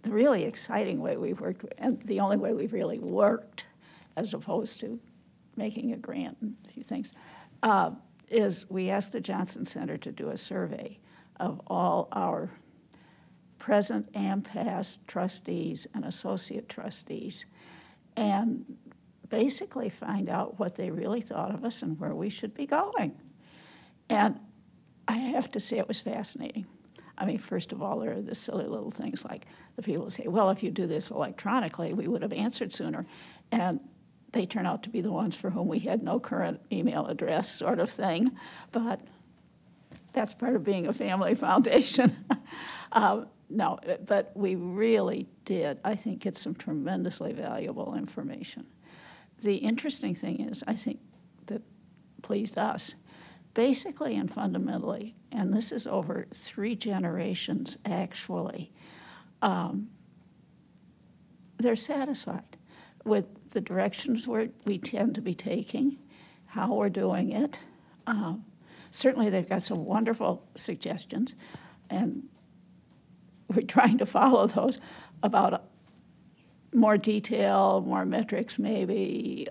the really exciting way we've worked, and the only way we've really worked, as opposed to making a grant and a few things, is we asked the Johnson Center to do a survey of all our present and past trustees and associate trustees, and basically find out what they really thought of us and where we should be going. And I have to say it was fascinating. I mean, first of all, there are the silly little things like the people who say, well, if you do this electronically, we would have answered sooner. And they turn out to be the ones for whom we had no current email address sort of thing. But that's part of being a family foundation. No, but we really did, I think, get some tremendously valuable information. The interesting thing is, I think, that pleased us, basically and fundamentally, and this is over 3 generations actually, they're satisfied with the directions we tend to be taking, how we're doing it. Certainly they've got some wonderful suggestions, and we're trying to follow those about more detail, more metrics maybe,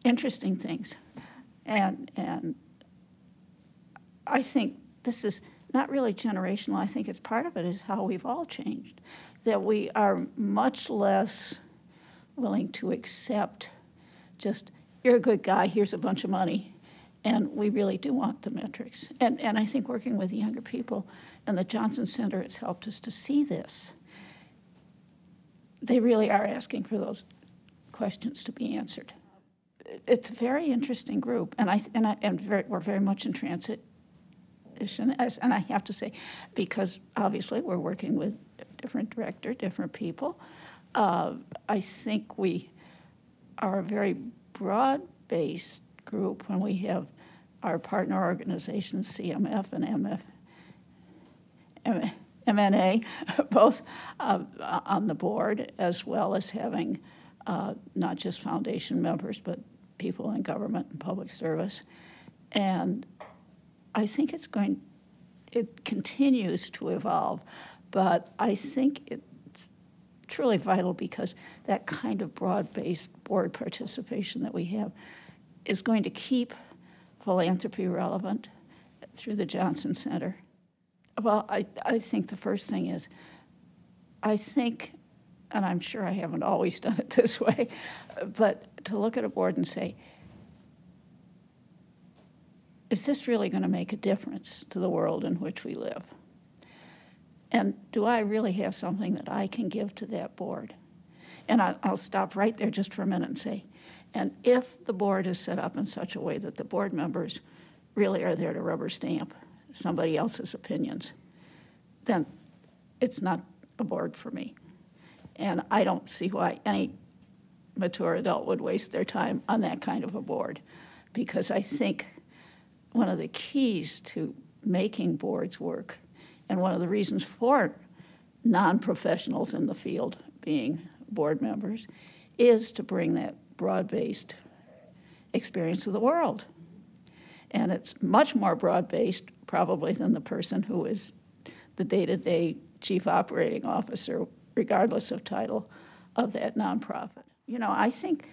interesting things. And I think this is not really generational. I think it's part of it is how we've all changed, that we are much less willing to accept just, you're a good guy, here's a bunch of money, and we really do want the metrics. And I think working with younger people and the Johnson Center has helped us to see this. They really are asking for those questions to be answered. It's a very interesting group, and we're very much in transition. And I have to say, because obviously we're working with different director, different people, I think we are a very broad-based group when we have our partner organizations, CMF and MNA, both on the board, as well as having not just foundation members, but people in government and public service. And I think it continues to evolve, but I think it's truly vital because that kind of broad-based board participation that we have is going to keep philanthropy relevant through the Johnson Center. Well, I think the first thing is, I think, and I'm sure I haven't always done it this way, but to look at a board and say, is this really going to make a difference to the world in which we live? And do I really have something that I can give to that board? And I'll stop right there just for a minute and say, and if the board is set up in such a way that the board members really are there to rubber stamp somebody else's opinions, then it's not a board for me. And I don't see why any mature adult would waste their time on that kind of a board, because I think one of the keys to making boards work, and one of the reasons for non-professionals in the field being board members, is to bring that broad-based experience of the world. And it's much more broad-based probably than the person who is the day-to-day chief operating officer, regardless of title, of that nonprofit. You know, I think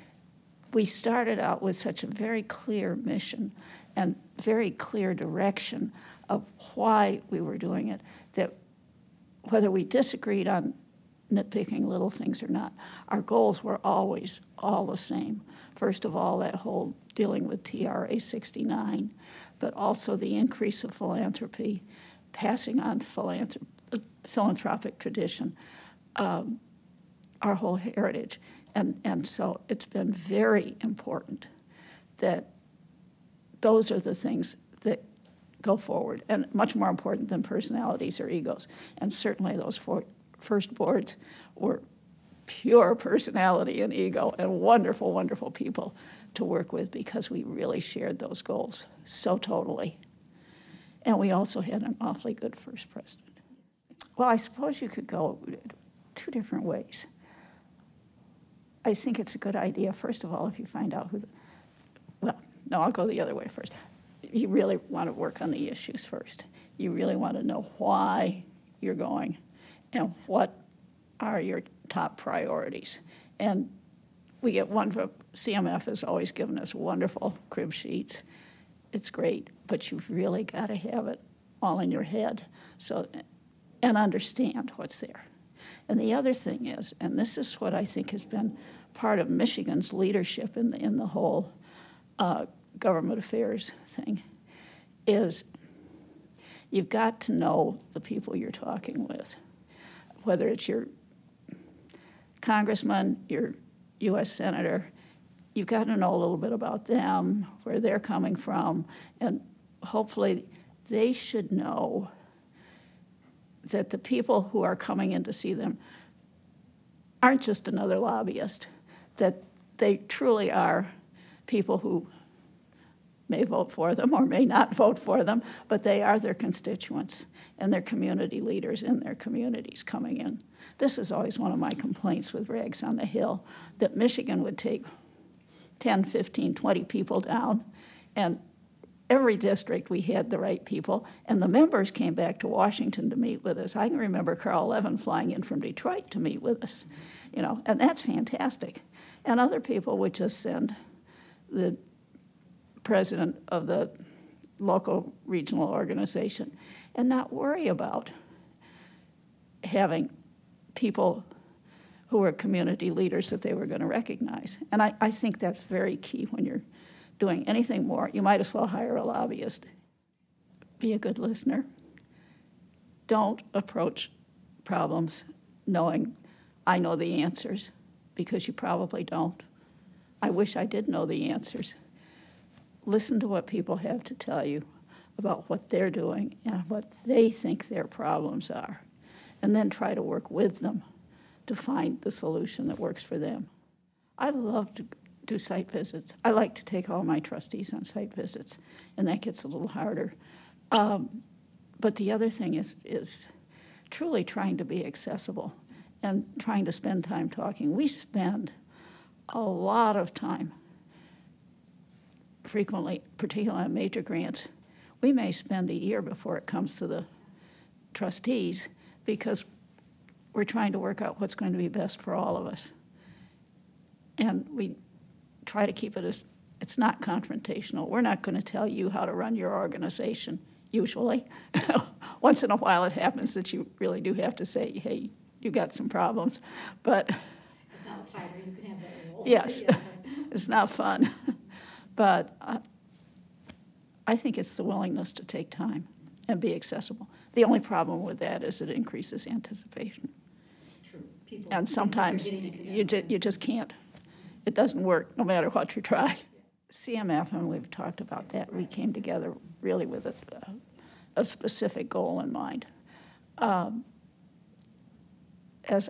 we started out with such a very clear mission and very clear direction of why we were doing it, that whether we disagreed on nitpicking little things or not, our goals were always all the same. First of all, that whole dealing with TRA 69, but also the increase of philanthropy, passing on philanthropic tradition, our whole heritage. And so it's been very important that those are the things that go forward, and much more important than personalities or egos. And certainly those first boards were pure personality and ego, and wonderful, wonderful people to work with, because we really shared those goals so totally. And we also had an awfully good first president. Well, I suppose you could go 2 different ways. I think it's a good idea, first of all, if you find out I'll go the other way first. You really want to work on the issues first. You really want to know why you're going and what are your top priorities. And we get one from CMF has always given us wonderful crib sheets. It's great, but you've really got to have it all in your head and understand what's there. And the other thing is, and this is what I think has been part of Michigan's leadership in the whole government affairs thing, is you've got to know the people you're talking with, whether it's your congressman, your U.S. senator. You've got to know a little bit about them, where they're coming from, and hopefully they should know that the people who are coming in to see them aren't just another lobbyist, that they truly are people who may vote for them or may not vote for them, but they are their constituents and their community leaders in their communities coming in. This is always one of my complaints with Rags on the Hill, that Michigan would take 10, 15, 20 people down, and every district we had the right people, and the members came back to Washington to meet with us. I can remember Carl Levin flying in from Detroit to meet with us, and that's fantastic. And other people would just send the president of the local regional organization and not worry about having people who are community leaders that they were going to recognize. And I think that's very key when you're doing anything more. You might as well hire a lobbyist. Be a good listener. Don't approach problems knowing I know the answers, because you probably don't. I wish I did know the answers. Listen to what people have to tell you about what they're doing and what they think their problems are, and then try to work with them to find the solution that works for them. I love to do site visits. I like to take all my trustees on site visits, and that gets a little harder. But the other thing is truly trying to be accessible and trying to spend time talking. We spend a lot of time, frequently, particularly on major grants. We may spend a year before it comes to the trustees, because we're trying to work out what's going to be best for all of us. And we try to keep it as, it's not confrontational. We're not going to tell you how to run your organization, usually. Once in a while it happens that you really do have to say, hey, you got some problems. But as an outsider, you can have that role. yes, Yeah. it's not fun. But I think it's the willingness to take time and be accessible. The only problem with that is it increases anticipation. True. People And sometimes you just can't. It doesn't work no matter what you try. CMF, and we've talked about that, we came together really with a specific goal in mind. As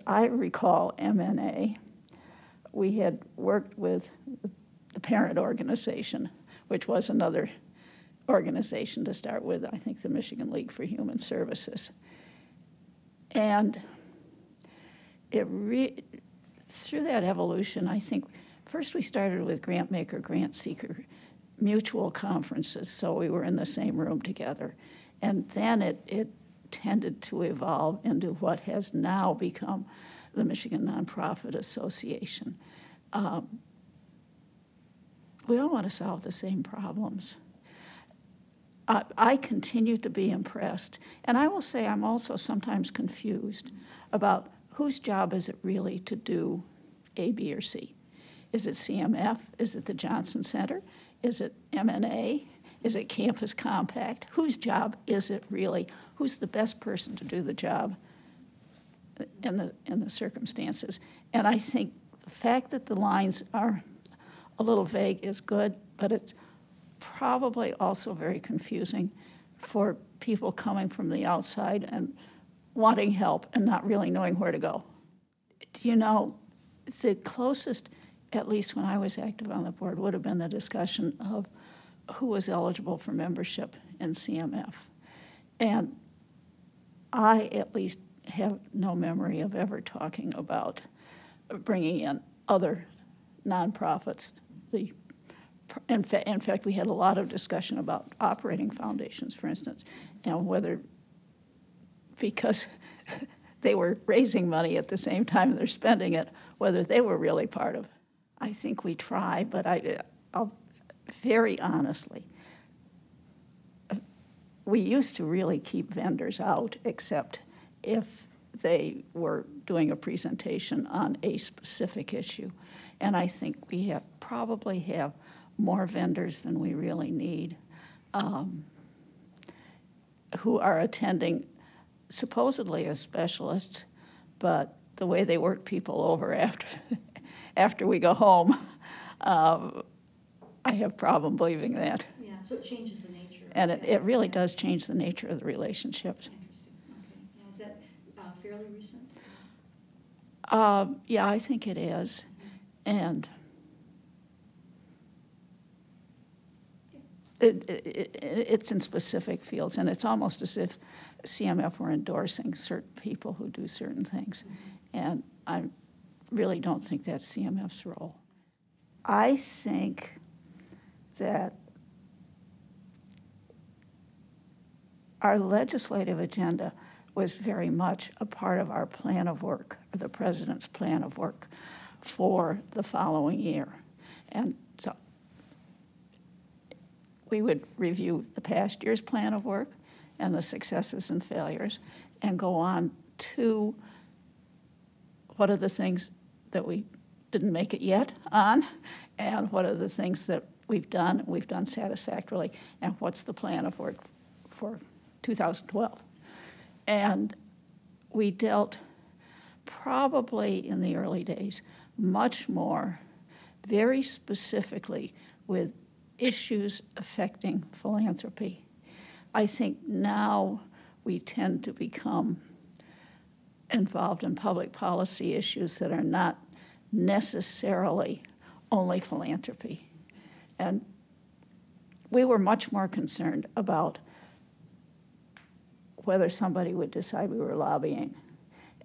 I recall MNA, we had worked with the parent organization, which was another organization to start with, I think the Michigan League for Human Services. And through that evolution, I think first we started with grant maker, grant seeker, mutual conferences, so we were in the same room together. And then it tended to evolve into what has now become the Michigan Nonprofit Association. We all want to solve the same problems. I continue to be impressed, and I will say I'm also sometimes confused about whose job is it really to do A, B, or C. Is it CMF? Is it the Johnson Center? Is it MNA? Is it Campus Compact? Whose job is it really? Who's the best person to do the job in the circumstances? And I think the fact that the lines are a little vague is good, but it's probably also very confusing for people coming from the outside and wanting help and not really knowing where to go. You know, the closest, at least when I was active on the board, would have been the discussion of who was eligible for membership in CMF. And I, at least, have no memory of ever talking about bringing in other nonprofits. In fact, we had a lot of discussion about operating foundations, for instance, and whether, because they were raising money at the same time they're spending it, whether they were really part of it. I think we try, but I'll very honestly, we used to really keep vendors out, except if they were doing a presentation on a specific issue. And I think we probably have more vendors than we really need who are attending supposedly as specialists, but the way they work people over after we go home, I have problem believing that. Yeah, so it changes the nature. And it really does change the nature of the relationships. Interesting, okay. Now, is that fairly recent? Yeah, I think it is. And it's in specific fields, and it's almost as if CMF were endorsing certain people who do certain things. And I really don't think that's CMF's role. I think that our legislative agenda was very much a part of our plan of work, or the president's plan of work for the following year. And so we would review the past year's plan of work and the successes and failures and go on to what are the things that we didn't make it yet on, and what are the things that we've done satisfactorily, and what's the plan of work for 2012. And we dealt probably in the early days much more very specifically with issues affecting philanthropy. I think now we tend to become involved in public policy issues that are not necessarily only philanthropy. And we were much more concerned about whether somebody would decide we were lobbying.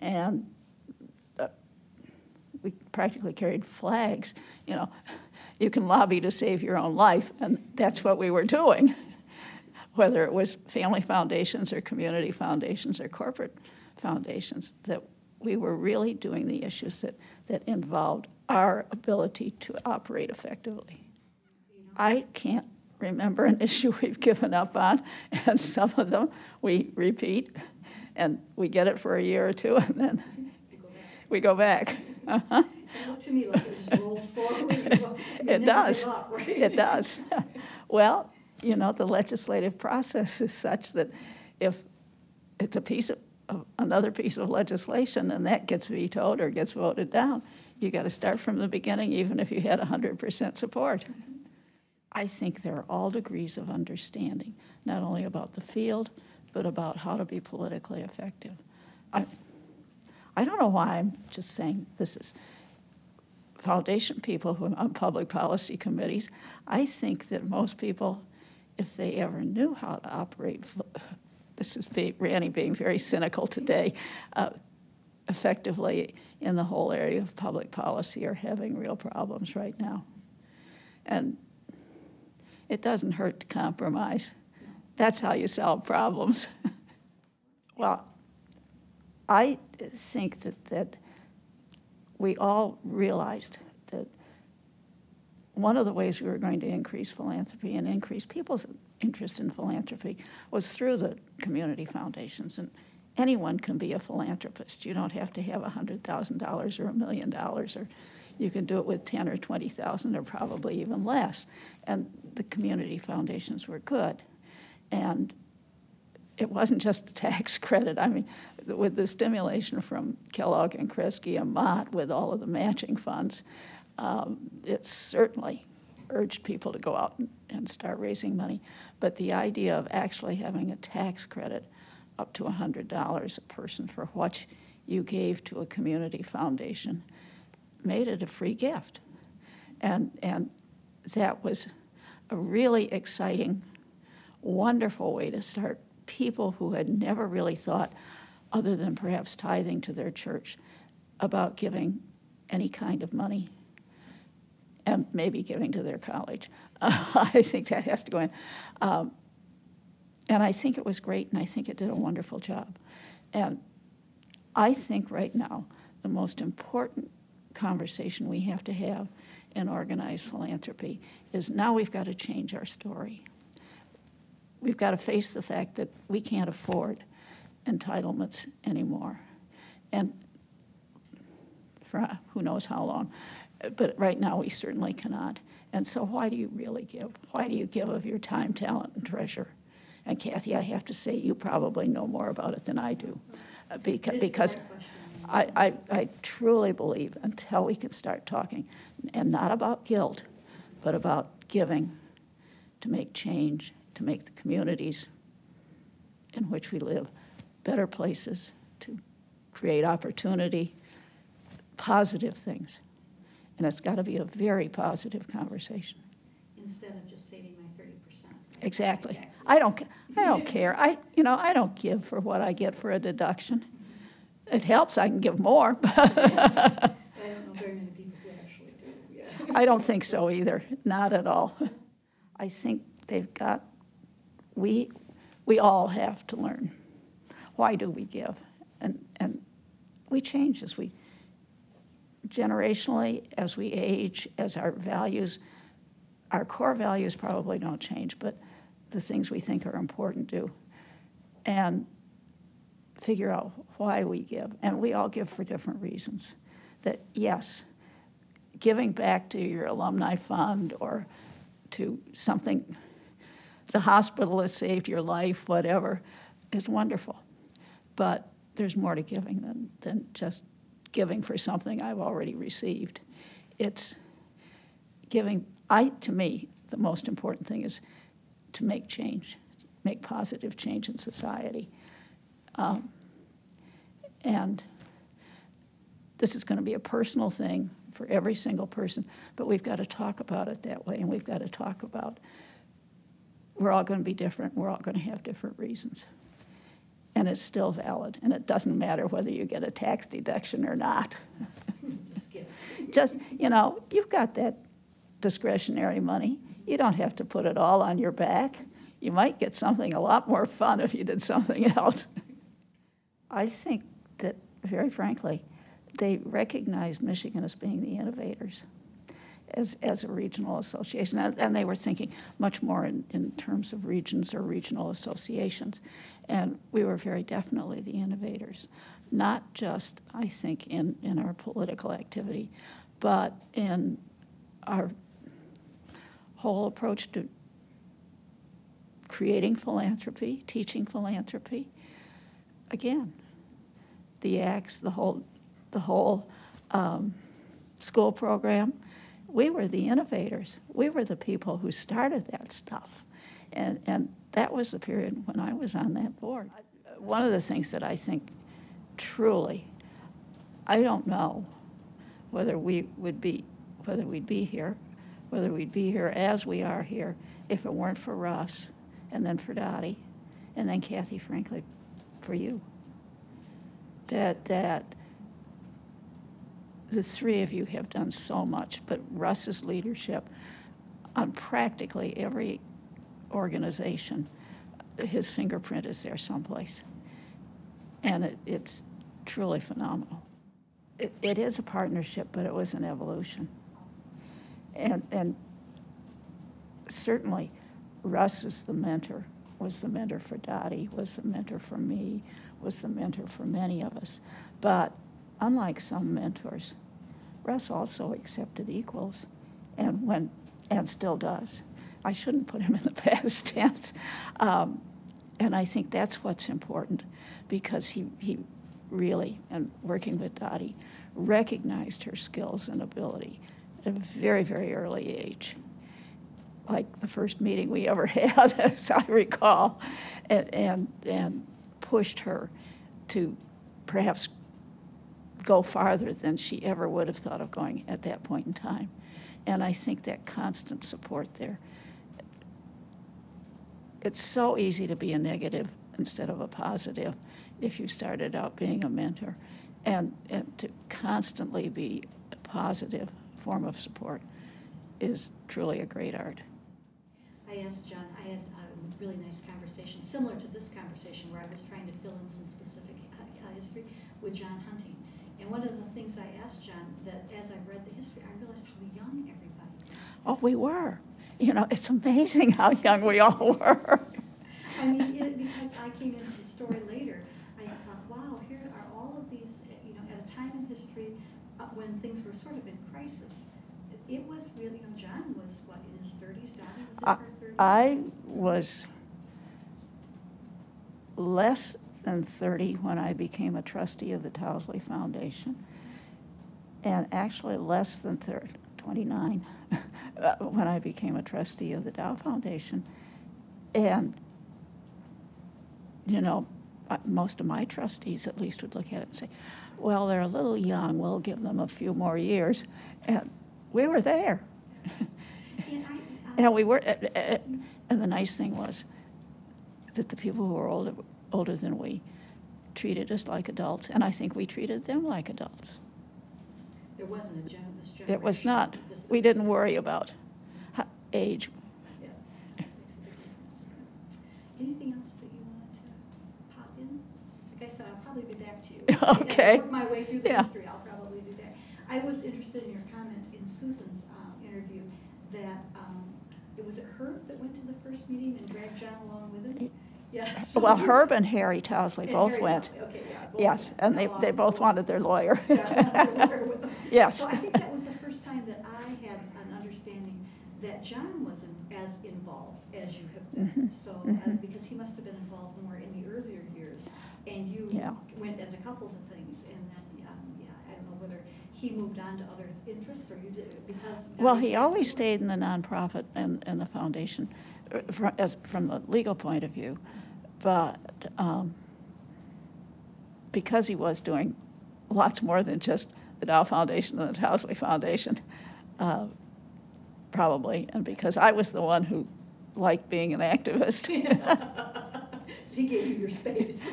And we practically carried flags. You know, you can lobby to save your own life, and that's what we were doing, whether it was family foundations or community foundations or corporate foundations, that we were really doing the issues that involved our ability to operate effectively. I can't remember an issue we've given up on, and some of them we repeat, and we get it for a year or two, and then we go back. Uh-huh. It looked to me like it just rolled forward. It does. Up, right? It does. Well, you know, the legislative process is such that if it's a piece of another piece of legislation and that gets vetoed or gets voted down, you got to start from the beginning, even if you had 100% support. I think there are all degrees of understanding, not only about the field, but about how to be politically effective. I don't know why I'm just saying this is foundation people who are on public policy committees. I think that most people, if they ever knew how to operate, this is Ranny being very cynical today, effectively in the whole area of public policy are having real problems right now. And it doesn't hurt to compromise. That's how you solve problems. Well, I think that we all realized that one of the ways we were going to increase philanthropy and increase people's interest in philanthropy was through the community foundations. And anyone can be a philanthropist. You don't have to have $100,000 or $1 million, or you can do it with 10 or 20,000 or probably even less. And the community foundations were good. And it wasn't just the tax credit. I mean, with the stimulation from Kellogg and Kresge and Mott with all of the matching funds, it certainly urged people to go out and start raising money. But the idea of actually having a tax credit up to $100 a person for what you gave to a community foundation made it a free gift. And that was a really exciting, wonderful way to start people who had never really thought, other than perhaps tithing to their church, about giving any kind of money, and maybe giving to their college. I think that has to go in. And I think it was great, and I think it did a wonderful job. And I think right now the most important conversation we have to have in organized philanthropy is now we've got to change our story. We've got to face the fact that we can't afford entitlements anymore. And for who knows how long, but right now we certainly cannot. And so why do you really give? Why do you give of your time, talent, and treasure? And Kathy, I have to say, you probably know more about it than I do. Because I truly believe until we can start talking, and not about guilt, but about giving to make change, to make the communities in which we live better places, to create opportunity, positive things. And it's got to be a very positive conversation. Instead of just saving my 30%. Exactly. I don't care. I don't give for what I get for a deduction. It helps. I can give more. I don't know very many people who actually do. Yeah. I don't think so either. Not at all. I think we all have to learn. Why do we give? And we change as we, generationally, as we age, as our values, our core values probably don't change, but the things we think are important do. And figure out why we give. And we all give for different reasons. That, yes, giving back to your alumni fund or to something, the hospital that saved your life, whatever, is wonderful. But there's more to giving than just giving for something I've already received. It's giving, to me, the most important thing is to make change, make positive change in society. And this is going to be a personal thing for every single person, but we've got to talk about it that way, and we've got to talk about we're all going to be different, we're all going to have different reasons. And it's still valid, and it doesn't matter whether you get a tax deduction or not. Just, you've got that discretionary money. You don't have to put it all on your back. You might get something a lot more fun if you did something else. I think that, very frankly, they recognized Michigan as being the innovators as a regional association. And they were thinking much more in terms of regions or regional associations. And we were very definitely the innovators, not just, I think, in our political activity, but in our whole approach to creating philanthropy, teaching philanthropy. Again, the acts, the whole school program. We were the innovators. We were the people who started that stuff. And that was the period when I was on that board. One of the things that I think truly, I don't know whether we'd be here as we are here if it weren't for Russ, and then for Dottie, and then Kathy, frankly, for you. That the three of you have done so much, but Russ's leadership on practically every organization, his fingerprint is there someplace. And it's truly phenomenal. It is a partnership, but it was an evolution. And certainly Russ was the mentor for Dottie, was the mentor for me, was the mentor for many of us. But unlike some mentors, Russ also accepted equals and still does. I shouldn't put him in the past tense. And I think that's what's important, because he really, and working with Dottie, recognized her skills and ability at a very, very early age. Like the first meeting we ever had, as I recall, and pushed her to perhaps go farther than she ever would have thought of going at that point in time. And I think that constant support there. It's so easy to be a negative instead of a positive if you started out being a mentor. And to constantly be a positive form of support is truly a great art. I asked John, I had a really nice conversation, similar to this conversation, where I was trying to fill in some specific history. with John Hunting. And one of the things I asked John, that as I read the history, I realized how young everybody was. Oh, we were. You know, it's amazing how young we all were. I mean, because I came into the story later, I thought, wow, here are all of these, you know, at a time in history when things were sort of in crisis. It was really, you know, John was, what, in his 30s? Dottie was in her 30s? I was less than 30 when I became a trustee of the Towsley Foundation, and actually less than 29 when I became a trustee of the Dow Foundation. And, you know, most of my trustees at least would look at it and say, well, they're a little young, we'll give them a few more years. And we were there. And we were, and the nice thing was that the people who were older than we treated us like adults, and I think we treated them like adults. There wasn't this generation. It was not. We didn't worry about age. Yeah, makes a big difference. Anything else that you wanted to pop in? Like I said, I'll probably be back to you. Okay. As I work my way through the history, I'll probably be back. I was interested in your comment in Susan's interview that it was Herb that went to the first meeting and dragged John along with him? Yes. Well, Herb and Harry Towsley And both Harry went. Towsley, okay, yeah, Yes, went and they both wanted their lawyer. Yeah, Yes. So I think that was the first time that I had an understanding that John wasn't as involved as you have been. So, because he must have been involved more in the earlier years, and you went as a couple of things, and then, I don't know whether he moved on to other interests, or you did, because... Well, he always stayed in the nonprofit and the foundation from the legal point of view, but because he was doing lots more than just the Dow Foundation and the Towsley Foundation, probably, and because I was the one who liked being an activist. So he gave you your space.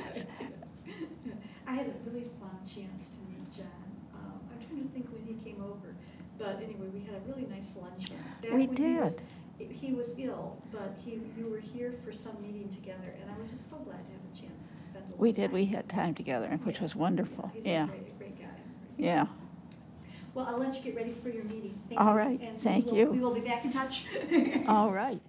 I had a really fun chance to meet John. I'm trying to think when he came over, but anyway, we had a really nice luncheon. We did. He was ill, but you were here for some meeting together, and I was just so glad to have a chance to spend a little We did. time. We had time together, which was wonderful. He's Yeah. a great guy. Yeah. Well, I'll let you get ready for your meeting. Thank All you. right. And Thank we you. will be back in touch. All right.